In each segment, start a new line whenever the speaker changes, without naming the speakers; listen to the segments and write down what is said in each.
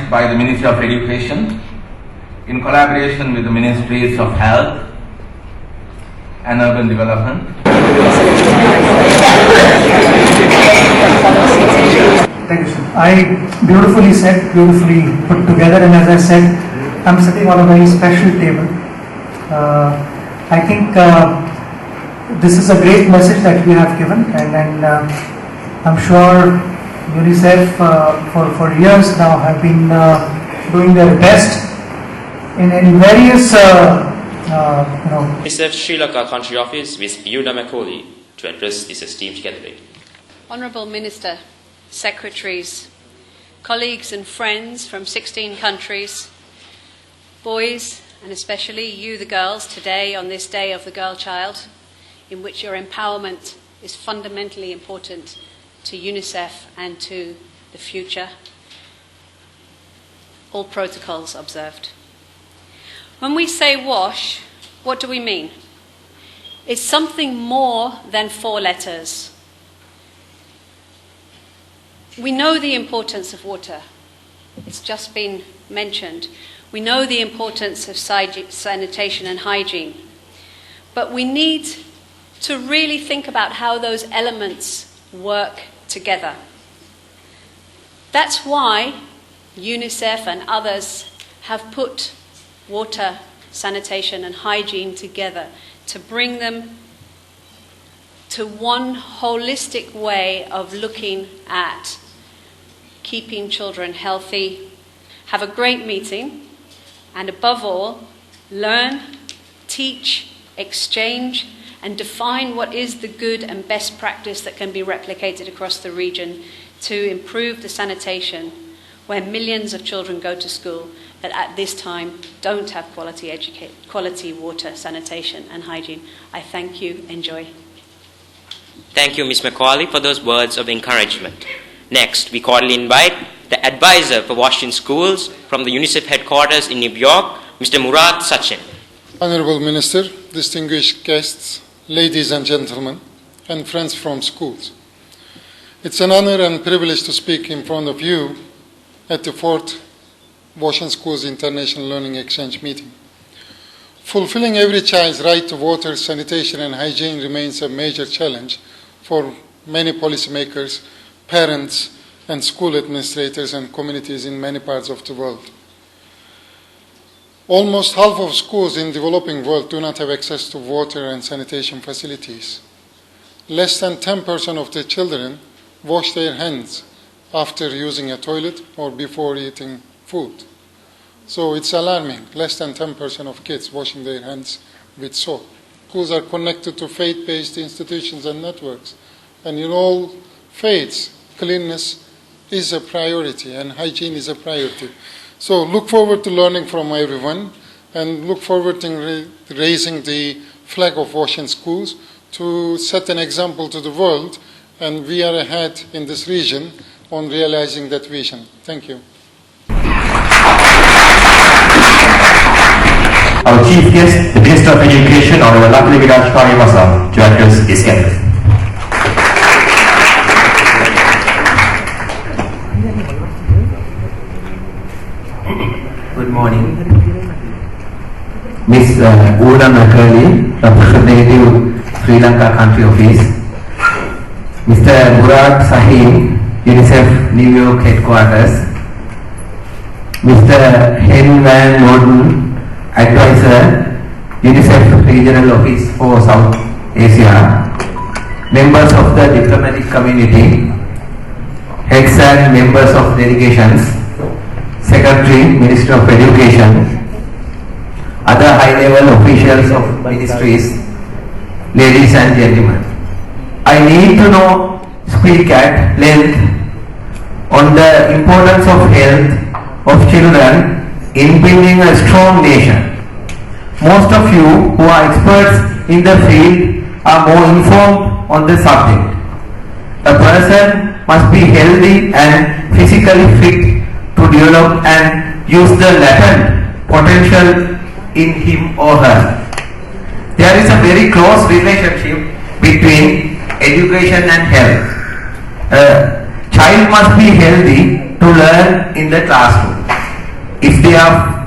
organized by the Ministry of Education in collaboration with the Ministries of Health and Urban Development.
Thank you, sir. I beautifully said, beautifully put together, and as I said, I'm sitting on a very special table. I think this is a great message that we have given, and I'm sure UNICEF for years now have been doing their best in various
UNICEF Sri Lanka Country Office with Yuna Makoli to address this esteemed gathering.
Honourable Minister, Secretaries, colleagues and friends from 16 countries, boys and especially you the girls today on this day of the girl child, in which your empowerment is fundamentally important to UNICEF and to the future. All protocols observed. When we say WASH, what do we mean? It's something more than 4 letters. We know the importance of water. It's just been mentioned. We know the importance of sanitation and hygiene. But we need to really think about how those elements work together. That's why UNICEF and others have put water, sanitation and hygiene together to bring them to one holistic way of looking at keeping children healthy. Have a great meeting, and above all, learn, teach, exchange, and define what is the good and best practice that can be replicated across the region to improve the sanitation where millions of children go to school that at this time don't have quality water, sanitation and hygiene. I thank you. Enjoy.
Thank you, Ms. Macaulay, for those words of encouragement. Next, we cordially invite the advisor for Washington Schools from the UNICEF headquarters in New York, Mr. Murad Sachin.
Honorable Minister, distinguished guests, ladies and gentlemen, and friends from schools. It's an honor and privilege to speak in front of you at the 4th Washington Schools International Learning Exchange meeting. Fulfilling every child's right to water, sanitation, and hygiene remains a major challenge for many policymakers, parents, and school administrators and communities in many parts of the world. Almost half of schools in the developing world do not have access to water and sanitation facilities. Less than 10% of the children wash their hands after using a toilet or before eating food. So it's alarming. Less than 10% of kids washing their hands with soap. Schools are connected to faith-based institutions and networks. And in all faiths, cleanliness is a priority and hygiene is a priority. So look forward to learning from everyone and look forward to raising the flag of Washington Schools to set an example to the world, and we are ahead in this region on realizing that vision. Thank you.
Our chief guest, the Minister of Education, Honorable Lakli Viraj Parimasa, to address this gathering.
Good morning. Ms. Una Makali, representative Sri Lanka Country Office. Mr. Murad Sahim, UNICEF New York Headquarters. Mr. Hen Van Norden, Advisor, UNICEF Regional Office for South Asia. Members of the diplomatic community, heads and members of delegations, Secretary, Minister of Education, other high-level officials of ministries, ladies and gentlemen. I need to speak at length on the importance of health of children in building a strong nation. Most of you who are experts in the field are more informed on the subject. A person must be healthy and physically fit to develop and use the latent potential in him or her. There is a very close relationship between education and health. A child must be healthy to learn in the classroom. are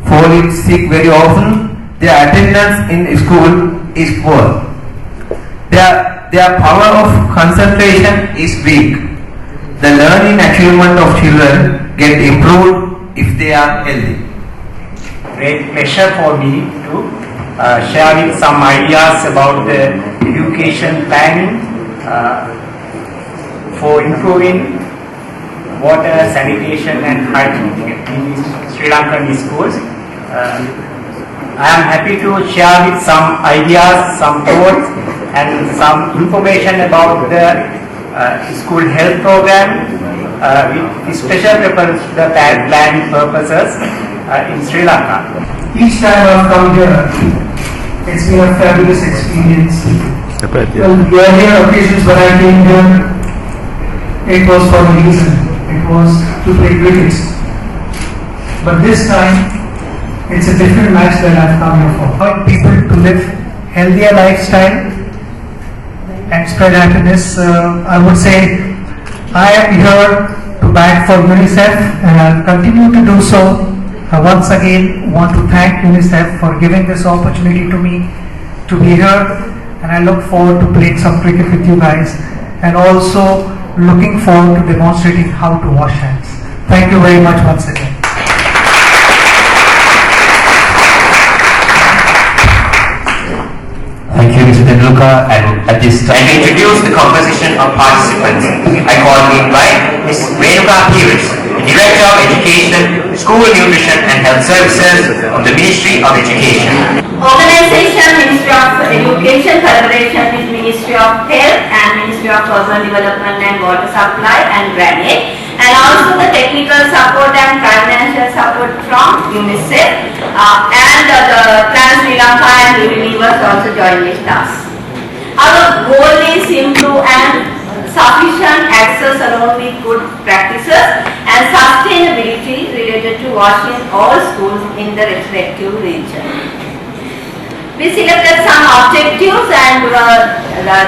falling sick very often, their attendance in school is poor. Their power of concentration is weak. The learning achievement of children get improved if they are healthy.
Great pleasure for me to share with some ideas about the education planning for improving water, sanitation and hygiene in Sri Lankan schools. I am happy to share with some ideas, some thoughts and some information about the school health program with special reference to the planning purposes in Sri Lanka.
Each time I've come here, it's been a fabulous experience. Well, the earlier occasions when I came here, it was for a reason. It was to play cricket. But this time, it's a different match that I've come here for. I want people to live healthier lifestyle and spread happiness. I would say I am here to bat for UNICEF and I'll continue to do so. I once again want to thank UNICEF for giving this opportunity to me to be here, and I look forward to playing some cricket with you guys and also looking forward to demonstrating how to wash hands. Thank you very much once again.
Thank you, Mr. Tendulkar. And at this time, to introduce the composition of participants, I formally invite Ms. Renuka Pires, the Director of Education, School Nutrition and Health Services of the Ministry of Education.
Organization, Ministry of Education, collaboration with Ministry of Health and Ministry of Urban Development and Water Supply and Drainage, and also the technical support and financial support from UNICEF and the Trans Sri Lanka and Unilever also join with us. Our goal is improve and sufficient access along with good practices and sustainability related to washing all schools in the respective region. We selected some objectives and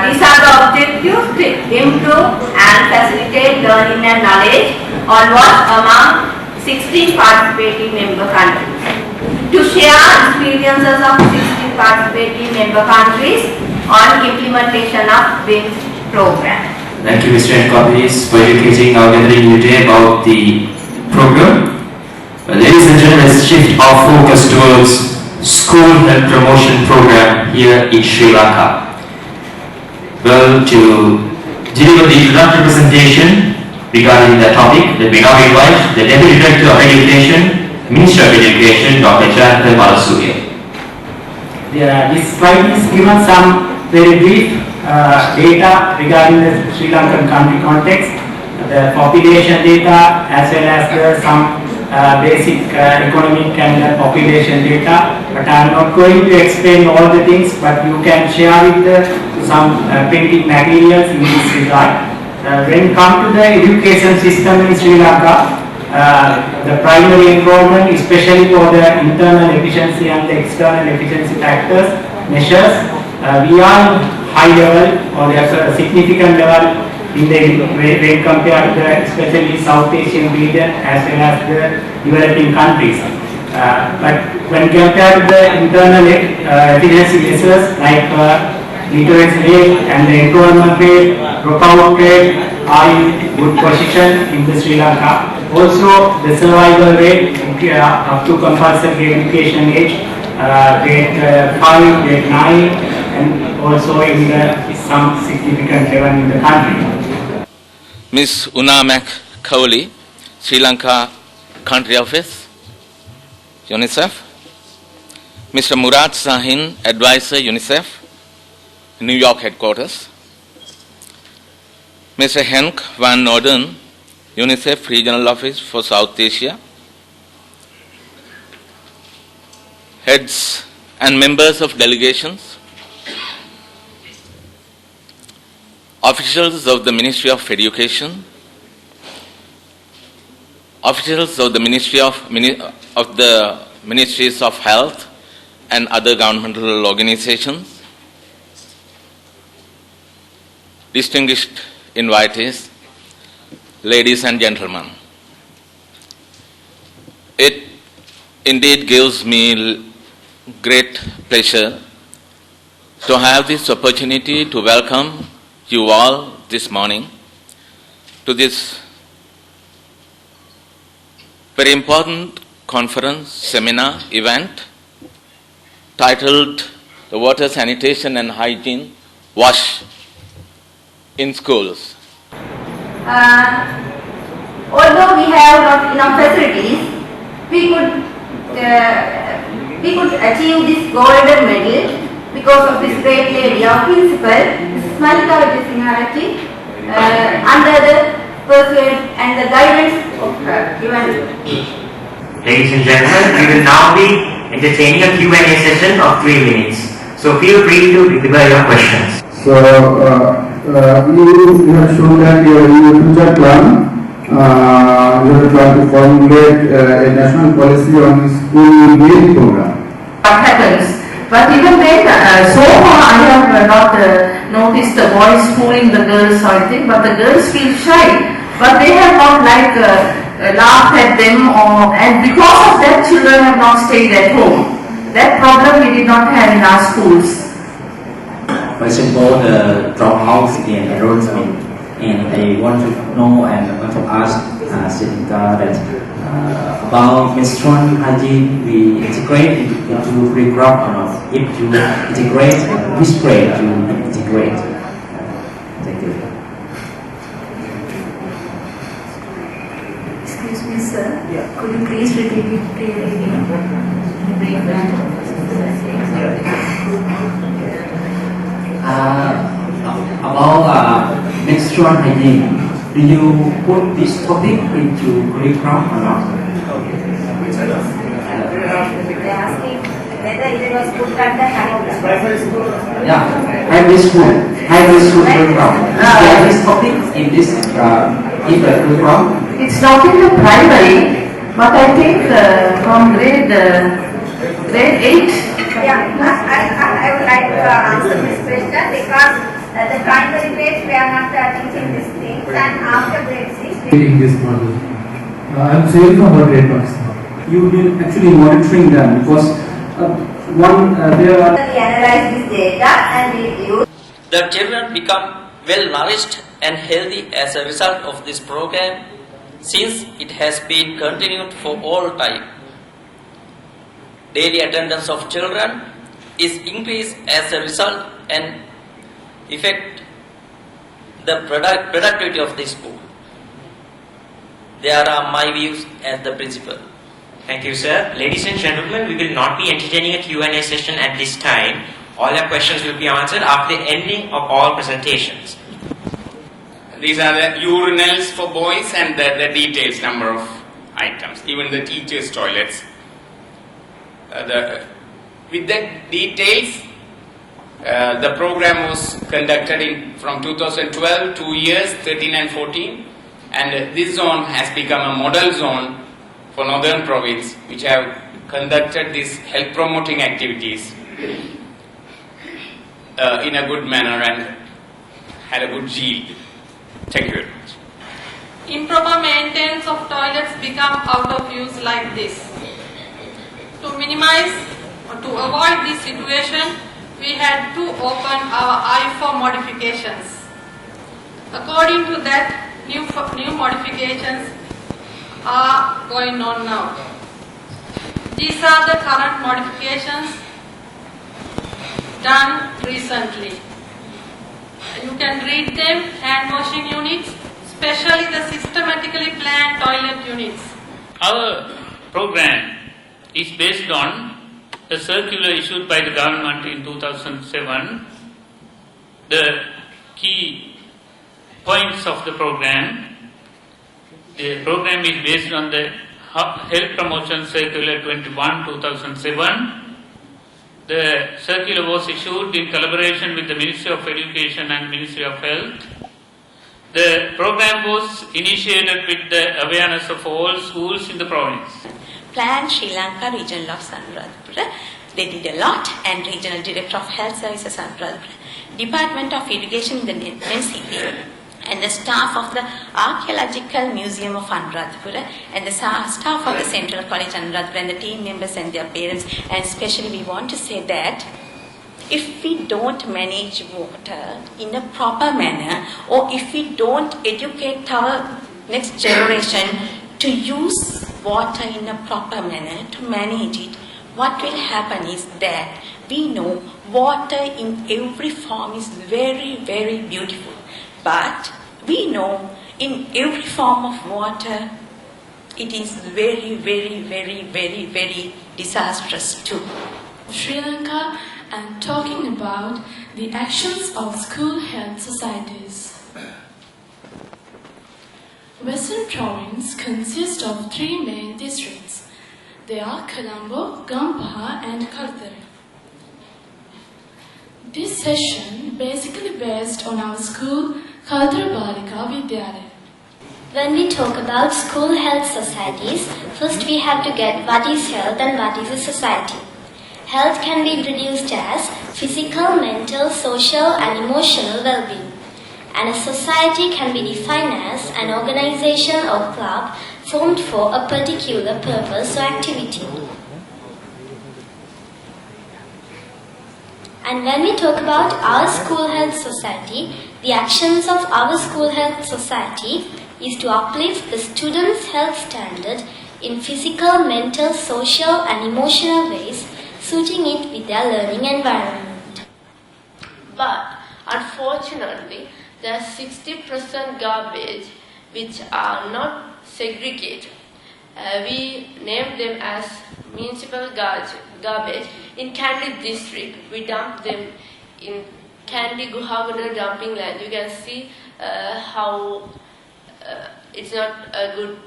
these are the objectives to improve and facilitate learning and knowledge on what among 16 participating member countries. To share experiences of 16 participating member countries on implementation of WinS program.
Thank you, Mr. Encompass, for educating our gathering today about the program. Ladies and gentlemen, let's shift our focus towards school health promotion program here in Sri Lanka. Well, to deliver the introductory presentation regarding the topic, let me now invite the Deputy Director of Education, Minister of Education, Dr. Jayanta Balasuriya.
This slide is given some very brief data regarding the Sri Lankan country context, the population data as well as some basic economic and population data, but I am not going to explain all the things, but you can share with some printed materials in this regard. When it comes to the education system in Sri Lanka, the primary enrollment, especially for the internal efficiency and the external efficiency factors measures, we are high level or there's a significant level in the when compared to the especially South Asian region as well as the developing countries. But when compared to the internal efficiency measures like literacy rate and the enrollment rate, dropout rate are in good position in the Sri Lanka. Also the survival rate up to compulsory education age, grade 5, grade 9 and also in some significant level in the country.
Ms. Unamak Kauli, Sri Lanka Country Office, UNICEF. Mr. Murad Sahin, Advisor, UNICEF, New York Headquarters. Mr. Henk van Noorden, UNICEF Regional Office for South Asia. Heads and members of delegations, officials of the Ministry of Education, officials of the Ministries of Health and other governmental organizations, distinguished invitees, ladies and gentlemen. It indeed gives me great pleasure to have this opportunity to welcome you all this morning to this very important conference, seminar, event titled The Water Sanitation and Hygiene Wash in Schools.
Although we have not enough facilities, we could achieve this golden medal because of this great lady, our principal, Mrs. Malika Vijayasingharati, under the persuade and the guidance of her.
Ladies and gentlemen, we will now be entertaining a Q&A session of 3 minutes. So feel free to deliver your questions.
So, you have shown that your future plan, you have tried to formulate a national policy on school meal program.
What happens? But even then, so far I have not noticed the boys schooling the girls or anything, but the girls feel shy. But they have not laughed at them, and because of that children have not stayed at home. That problem we did not have in our schools.
For example, the dropouts in enrollment, and I want to know and want to ask Senika that about menstrual hygiene, we integrate into curriculum or not? If you integrate, which grade to integrate? Thank you.
Excuse me, sir. Could you please repeat it again?
About menstrual hygiene, do you put this topic into curriculum or not?
They are asking whether it was put under
Yeah, high school curriculum. Is there this topic in this in the curriculum?
It's not in the primary, but I think from grade 8.
Yeah, I would like to answer this question because the primary grades we are not teaching these things, and after grade 6
In this model, I'm saying about grade marks.
You will actually monitoring them because there are.
we analyze this data and we use.
The children become well nourished and healthy as a result of this program, since it has been continued for all time. Daily attendance of children is increased as a result and affect the productivity of the school. There are my views as the principal.
Thank you, sir. Ladies and gentlemen, we will not be entertaining a Q&A session at this time. All your questions will be answered after the ending of all presentations.
These are the urinals for boys and the details, number of items, even the teachers' toilets. With the details, the program was conducted from 2012, 2 years, 13 and 14, and this zone has become a model zone for Northern Province, which have conducted these health promoting activities in a good manner and had a good yield. Thank you very much.
Improper maintenance of toilets become out of use like this. To minimize or to avoid this situation, we had to open our eye for modifications. According to that, new modifications are going on now. These are the current modifications done recently. You can read them: hand washing units, especially the systematically planned toilet units.
Our program is based on a circular issued by the government in 2007. The key points of the program is based on the Health Promotion Circular 21/2007. The circular was issued in collaboration with the Ministry of Education and Ministry of Health. The program was initiated with the awareness of all schools in the province.
Plan Sri Lanka Regional of Anuradhapura. They did a lot, and Regional Director of Health Services Anuradhapura, Department of Education in the NCP, and the staff of the Archaeological Museum of Anuradhapura and the staff of the Central College Anuradhapura and the team members and their parents. And especially we want to say that if we don't manage water in a proper manner, or if we don't educate our next generation to use water in a proper manner, to manage it, what will happen is that we know water in every form is very, very beautiful. But we know in every form of water, it is very, very, very, very, very disastrous too.
Sri Lanka and talking about the actions of school health societies. Western province consists of 3 main districts. They are Colombo, Gampaha and Kaltara. This session basically based on our school, Kaltara Balika Vidyalaya.
When we talk about school health societies, first we have to get what is health and what is a society. Health can be introduced as physical, mental, social and emotional well-being. And a society can be defined as an organization or club formed for a particular purpose or activity. And when we talk about our school health society, the actions of our school health society is to uplift the students' health standard in physical, mental, social and emotional ways, suiting it with their learning environment.
But unfortunately, there are 60% garbage which are not segregated. We name them as municipal garbage. In Kandy district, we dump them in Kandy Guhagada dumping land. You can see how it's not a good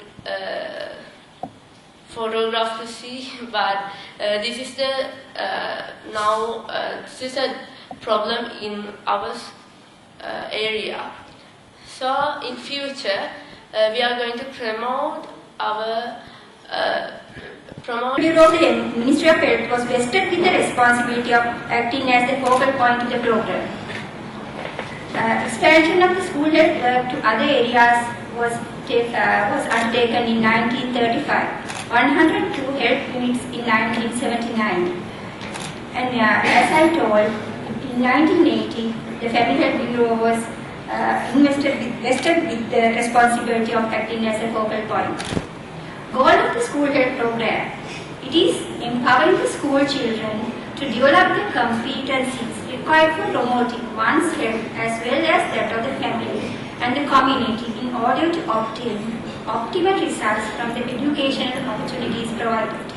photograph to see, but this is the this is a problem in our area. So in future, we are going to promote our
Bureau of the Ministry of Health was vested with the responsibility of acting as the focal point of the program. Expansion of the school health work to other areas was undertaken in 1935. 102 health units in 1979. And as I told, in 1980, the Family Health Bureau was vested with the responsibility of acting as a focal point. Goal of the school health program, it is empowering the school children to develop the competencies required for promoting one's health as well as that of the family and the community in order to obtain optimal results from the educational opportunities provided.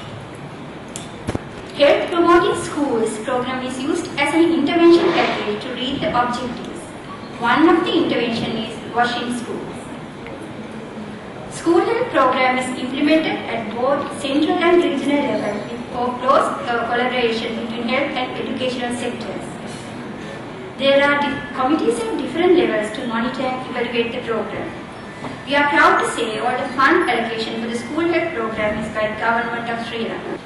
Health Promoting Schools program is used as an intervention package to reach the objectives. One of the intervention is washing schools. School health program is implemented at both central and regional level with close collaboration between health and educational sectors. There are committees at different levels to monitor and evaluate the program. We are proud to say all the fund allocation for the school health program is by the government of Sri Lanka.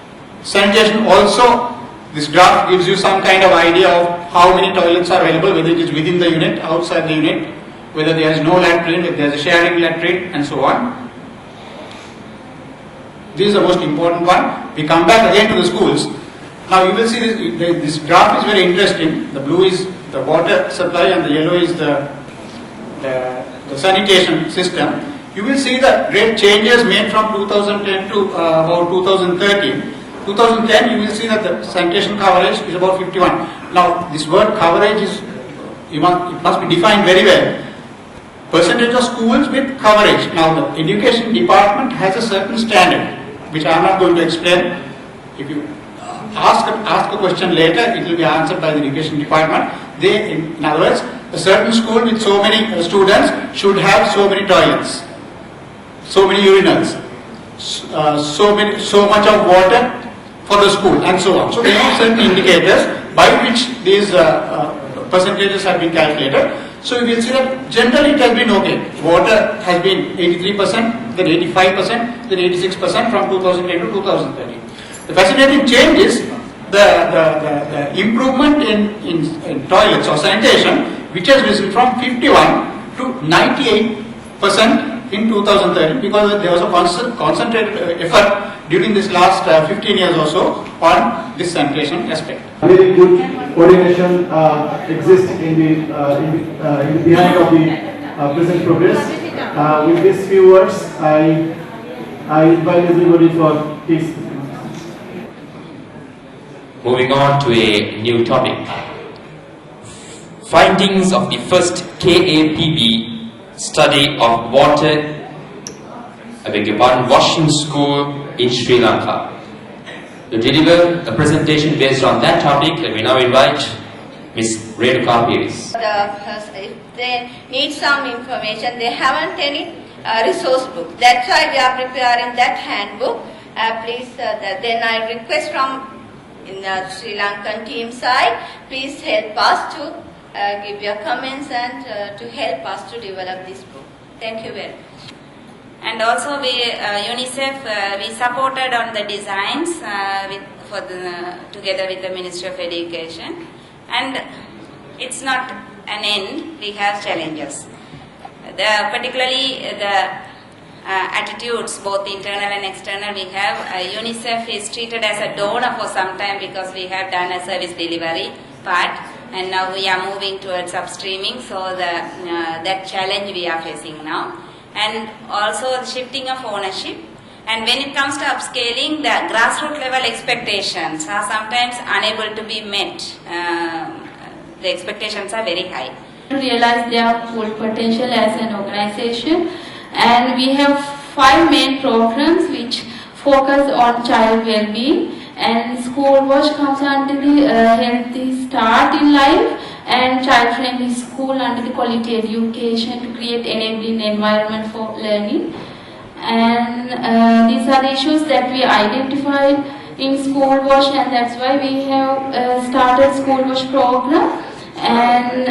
Sanitation also, this graph gives you some kind of idea of how many toilets are available, whether it is within the unit, outside the unit, whether there is no latrine, if there is a sharing latrine and so on. This is the most important one. We come back again to the schools. Now you will see this graph is very interesting. The blue is the water supply and the yellow is the sanitation system. You will see the great changes made from 2010 to about 2013. 2010 you will see that the sanitation coverage is about 51. Now this word coverage is, it must be defined very well. Percentage of schools with coverage. Now the education department has a certain standard which I am not going to explain. If you ask a question later, it will be answered by the education department. They, in other words, a certain school with so many students should have so many toilets, so many urinals, so much of water for the school and so on. So there are certain indicators by which these percentages have been calculated. So you will see that generally it has been okay. Water has been 83%, then 85%, then 86% from 2010 to 2013. The fascinating change is the improvement in toilets or sanitation, which has risen from 51 to 98% in 2030 because there was a concentrated effort during this last 15 years or so on this sanitation aspect.
Very good coordination exists in the behind of the present progress. With these few words, I invite everybody for this.
Moving on to a new topic. Findings of the first KAPB study of washing school in Sri Lanka. To deliver a presentation based on that topic, let me now invite Ms. Renuka Piris.
If they need some information, they haven't any resource book. That's why we are preparing that handbook. Please, then I request from in the Sri Lankan team side, please help us to give your comments and to help us to develop this book. Thank you very much.
And also we UNICEF we supported on the designs together with the Ministry of Education, and it's not an end. We have challenges. Particularly the attitudes, both internal and external. We have UNICEF is treated as a donor for some time because we have done a service delivery part, and now we are moving towards upstreaming. So that challenge we are facing now. And also the shifting of ownership. And when it comes to upscaling, the grassroots level expectations are sometimes unable to be met. The expectations are very high.
Realize their full potential as an organization, and we have 5 main programs which focus on child well-being, and School Wash comes under the healthy start in life, and child-friendly school under the quality education to create enabling environment for learning. And these are the issues that we identified in School Wash, and that's why we have started School Wash program. And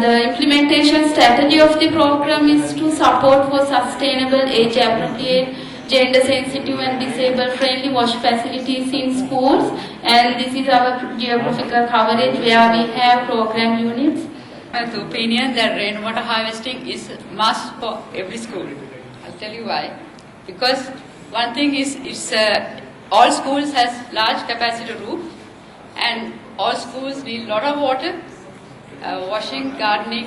the implementation strategy of the program is to support for sustainable, age-appropriate, gender-sensitive and disabled-friendly wash facilities in schools. And this is our geographical coverage where we have program units.
I have the opinion that rainwater harvesting is a must for every school. I'll tell you why. Because one thing is, all schools has large capacity roof, and all schools need a lot of water. Washing, gardening,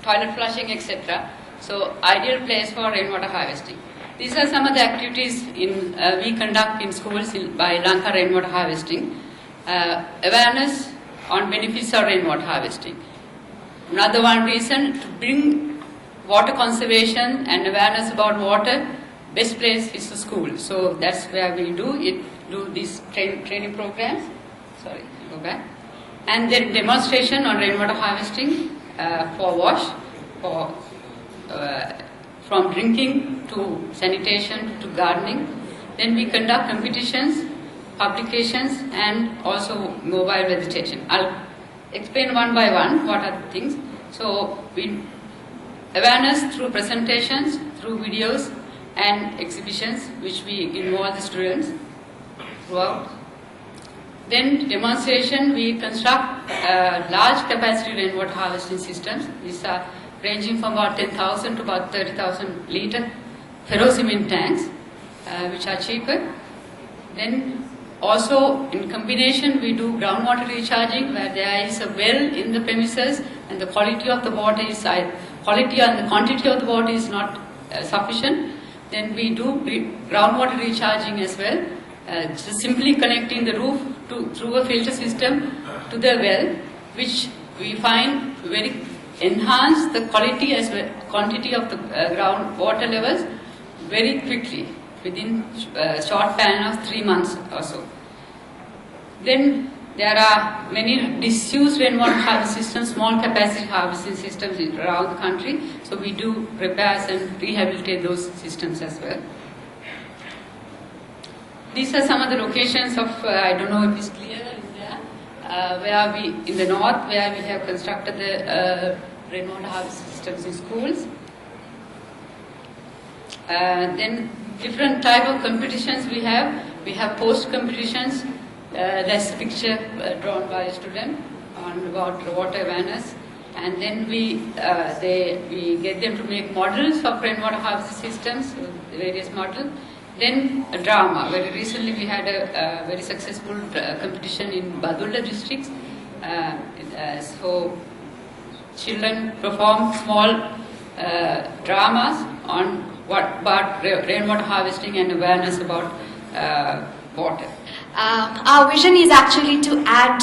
toilet flushing, etc. So ideal place for rainwater harvesting. These are some of the activities we conduct in schools by Lanka rainwater harvesting. Awareness on benefits of rainwater harvesting. Another one reason to bring water conservation and awareness about water, best place is the school. So that's where we do these training programs. Sorry, go back. And then demonstration on rainwater harvesting for wash, from drinking to sanitation to gardening. Then we conduct competitions, publications, and also mobile vegetation. I'll explain one by one what are the things. So awareness through presentations, through videos and exhibitions which we involve the students throughout. Then demonstration, we construct large capacity rainwater harvesting systems. These are ranging from about 10,000 to about 30,000 litre ferrocement tanks, which are cheaper. Then also in combination we do groundwater recharging, where there is a well in the premises and the quality of the water is quality and the quantity of the water is not sufficient. Then we do groundwater recharging as well. Just simply connecting the roof through a filter system to the well, which we find very enhance the quality as well quantity of the groundwater levels very quickly within a short span of 3 months or so. Then there are many disused rainwater harvesting systems, small capacity harvesting systems around the country. So we do repairs and rehabilitate those systems as well. These are some of the locations of, I don't know if it's clear in there, where we, in the north, where we have constructed the rainwater harvesting systems in schools. Then different type of competitions we have. We have post competitions. That's a picture drawn by a student on about water awareness. and then we get them to make models of rainwater harvesting systems, various models. Then a drama. Very recently we had a very successful competition in Badulla district. So children perform small dramas on what about rainwater harvesting and awareness about water.
Our vision is actually to add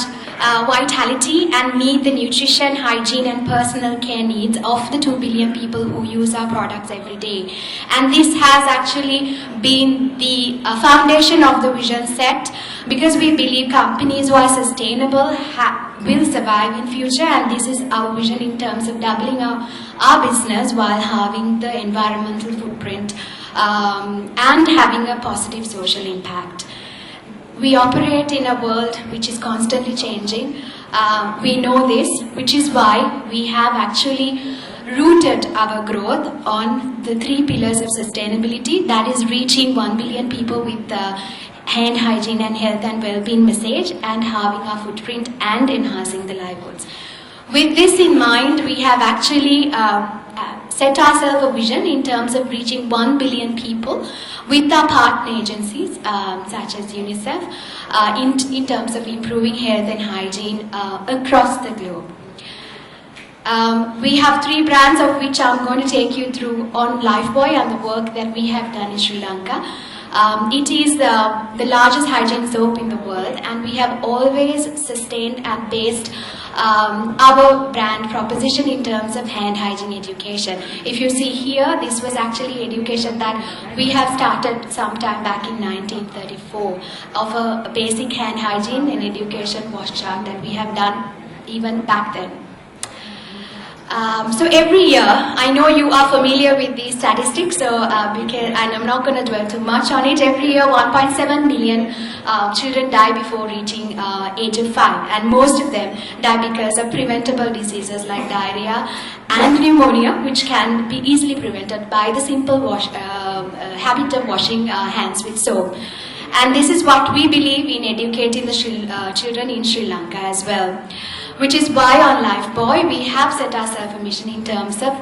vitality and meet the nutrition, hygiene and personal care needs of the 2 billion people who use our products every day. And this has actually been the foundation of the vision set, because we believe companies who are sustainable will survive in future, and this is our vision in terms of doubling our business while having the environmental footprint and having a positive social impact. We operate in a world which is constantly changing. We know this, which is why we have actually rooted our growth on the 3 pillars of sustainability, that is reaching 1 billion people with hand hygiene and health and well-being message, and having our footprint and enhancing the livelihoods. With this in mind, we have actually set ourselves a vision in terms of reaching 1 billion people with our partner agencies such as UNICEF in terms of improving health and hygiene across the globe. We have 3 brands of which I'm going to take you through on Lifebuoy and the work that we have done in Sri Lanka. It is the largest hygiene soap in the world, and we have always sustained and based our brand proposition in terms of hand hygiene education. If you see here, this was actually education that we have started sometime back in 1934 of a basic hand hygiene and education wash chart that we have done even back then. So every year, I know you are familiar with these statistics, and I'm not going to dwell too much on it. Every year, 1.7 million children die before reaching age of 5, and most of them die because of preventable diseases like diarrhea and pneumonia, which can be easily prevented by the simple habit of washing hands with soap. And this is what we believe in educating the children in Sri Lanka as well. Which is why on Lifebuoy we have set ourselves a mission in terms of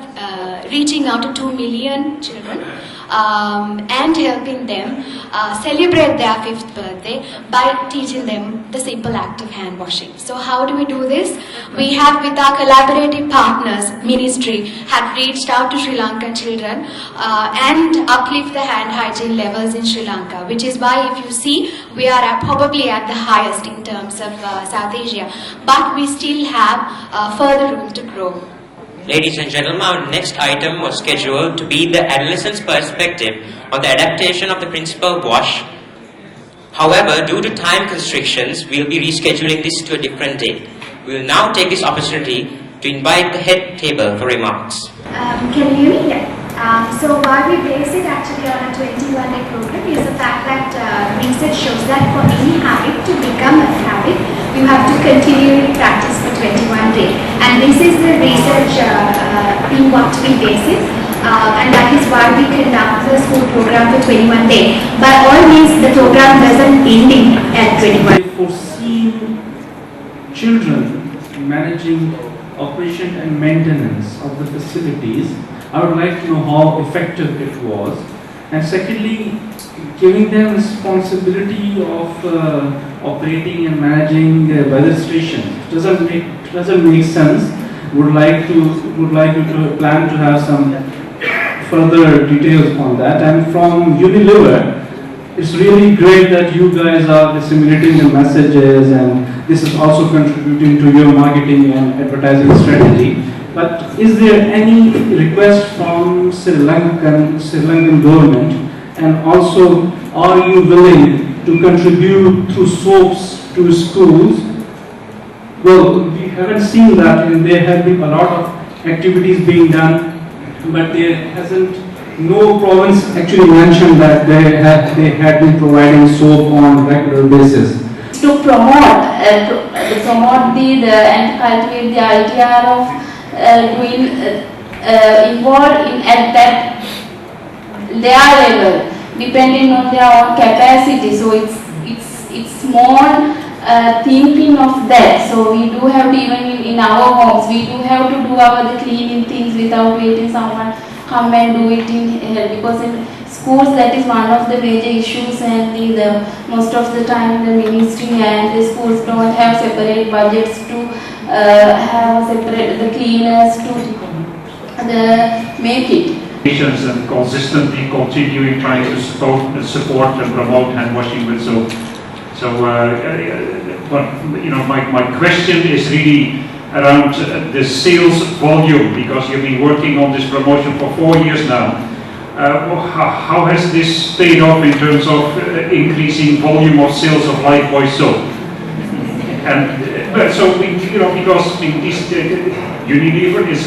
reaching out to 2 million children and helping them celebrate their 5th birthday by teaching them the simple act of hand washing. So how do we do this? We have, with our collaborative partners, Ministry, have reached out to Sri Lankan children and uplift the hand hygiene levels in Sri Lanka, which is why if you see, we are probably at the highest in terms of South Asia, but we still have further room to grow.
Ladies and gentlemen, our next item was scheduled to be the adolescent's perspective on the adaptation of the principal wash. However, due to time constrictions, we will be rescheduling this to a different date. We will now take this opportunity to invite the head table for remarks.
Can you hear me? So why we base it actually on a 21-day program is the fact that research shows that for any habit to become a habit, you have to continually practice for 21 days. And this is the research in what we base it. And that is why we conduct the school program for 21 days. By all means, the program doesn't end at 21.
Foresee children managing operation and maintenance of the facilities. I would like to know how effective it was, and secondly, giving them responsibility of operating and managing weather stations doesn't make sense. Would like to plan to have some further details on that. And from Unilever, it's really great that you guys are disseminating the messages, and this is also contributing to your marketing and advertising strategy. But is there any request from Sri Lankan government, and also are you willing to contribute through soaps to schools? Well, we haven't seen that, and there have been a lot of activities being done, but there hasn't, no province actually mentioned that they had been providing soap on a regular basis.
To promote and cultivate the idea of doing involved in at that their level, depending on their own capacity. So it's more thinking of that. So we do have to, even in our homes, we do have to do the cleaning things without waiting someone come and do it in because in schools that is one of the major issues, and most of the time the ministry and the schools don't have separate budgets to have separate the cleaners to make it.
And consistently continuing trying to support and promote hand washing with soap. But my question is really around the sales volume, because you've been working on this promotion for 4 years now. How has this paid off in terms of increasing volume of sales of Lifebuoy soap? And so because Unilever is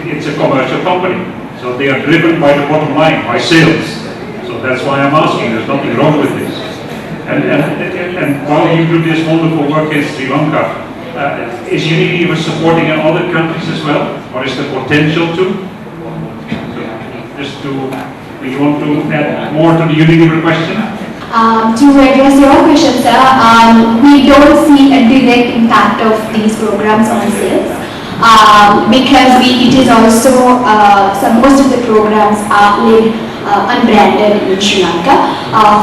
it's a commercial company, so they are driven by the bottom line, by sales. So that's why I'm asking. There's nothing wrong with this. And while you do this wonderful work in Sri Lanka, is Unilever supporting in other countries as well, or is the potential to? Do you want to add more to the Unilever question?
To address your question, sir, we don't see a direct impact of these programs on sales because it is also most of the programs are led unbranded in Sri Lanka.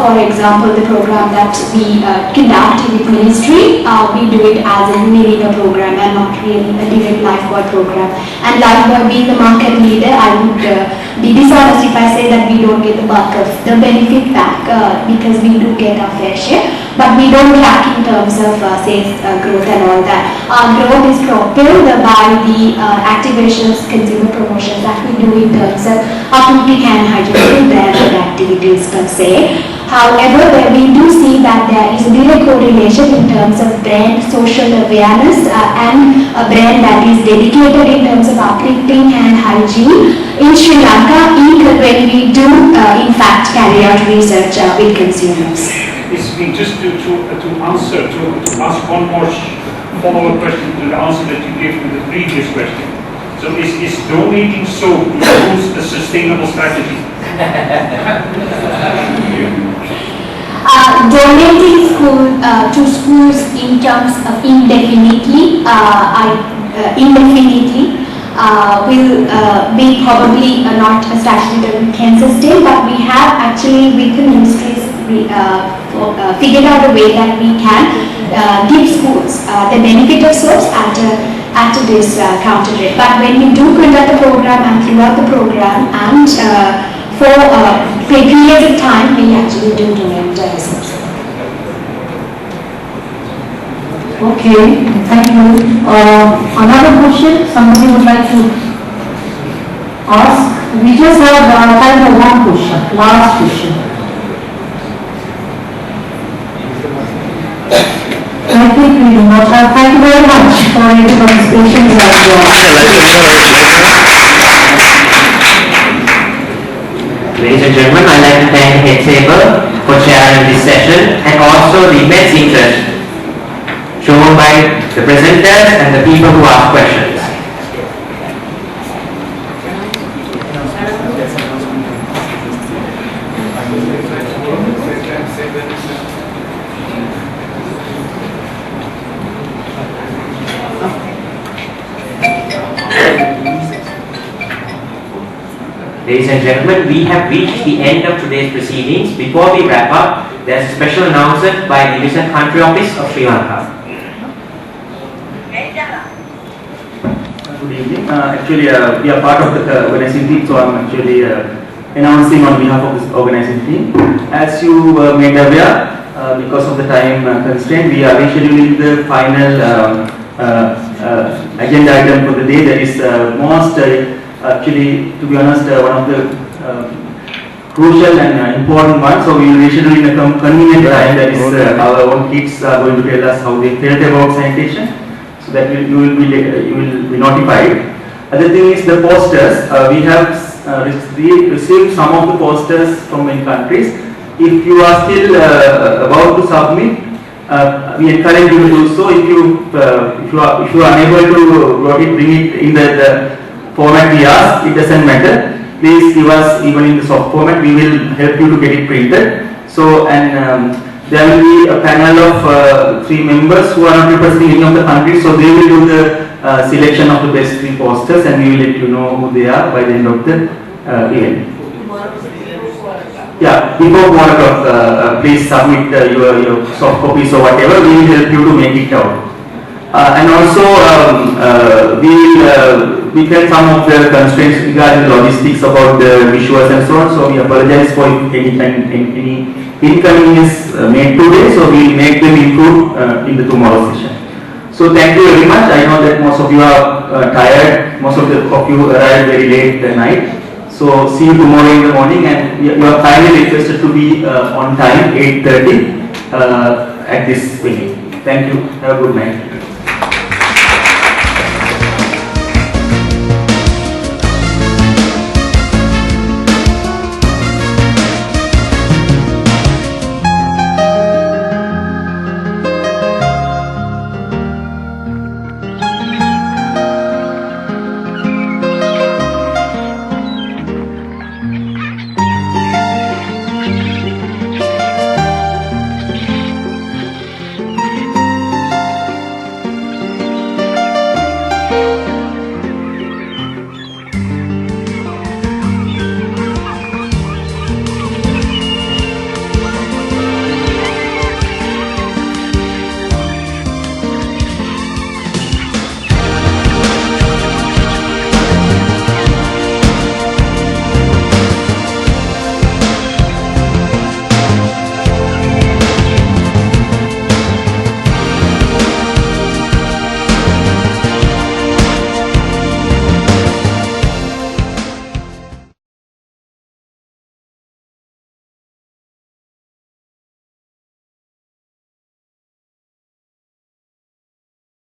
For example, the program that we conduct with ministry, we do it as a Unilever program and not really a direct Lifebuoy program. And Lifebuoy being the market leader, I would be dishonest if I say that we don't get the bulk of the benefit back because we do get our fair share, but we don't track in terms of sales growth and all that. Our growth is propelled by the activations, consumer promotions that we do in terms of uplifting hand hygiene branded activities per se. However, we do see that there is a direct correlation in terms of brand social awareness and a brand that is dedicated in terms of uplifting hand hygiene in Sri Lanka, even when we do in fact carry out research with consumers.
Just to ask one more follow-up question to the answer that you gave to the previous question. So is donating soap a sustainable strategy?
Donating to schools in terms of indefinitely will be probably not a strategy that we can sustain, but we have actually with the ministries figured out a way that we can give schools the benefit of soaps at this counter rate. But when we do conduct the program and throughout the program and for periods of time, we actually do donate soaps.
Okay, thank you. Another question somebody would like to ask? We just have time for one question, last question. I think we do not have. Thank you very much for your participation.
Ladies and gentlemen, I'd like to thank the head table for chairing this session and also the immense interest shown by the presenters and the people who ask questions. Ladies and gentlemen, we have reached the end of today's proceedings. Before we wrap up, there's a special announcement by the Union Country Office of Sri Lanka.
Good evening. Actually, we are part of the organizing team, so I'm actually announcing on behalf of this organizing team. As you made aware, because of the time constraint, we are rescheduling the final agenda item for the day. That is most, actually, to be honest, one of the crucial and important one. So we will reschedule in a convenient time. That is, our own kids are going to tell us how they felt about sanitation. So that you will be notified. Other thing is the posters. We have received some of the posters from many countries. If you are still about to submit, we encourage you to do so. If you are unable to bring it in the format we ask, it doesn't matter. Please give us even in the soft format. We will help you to get it printed. So, and there will be a panel of 3 members who are not representing any of the countries, so they will do the selection of the best 3 posters, and we will let you know who they are by the end of the event. Yeah, before 4 o'clock, please submit your soft copies or whatever. We will help you to make it out. And also, we felt some of the constraints regarding logistics about the visuals and so on. So we apologize for any inconvenience made today. So we will make them improve in the tomorrow session. So thank you very much. I know that most of you are tired. Most of you arrived very late at night. So see you tomorrow in the morning, and you are kindly requested to be on time, 8:30 at this venue. Thank you. Have a good night.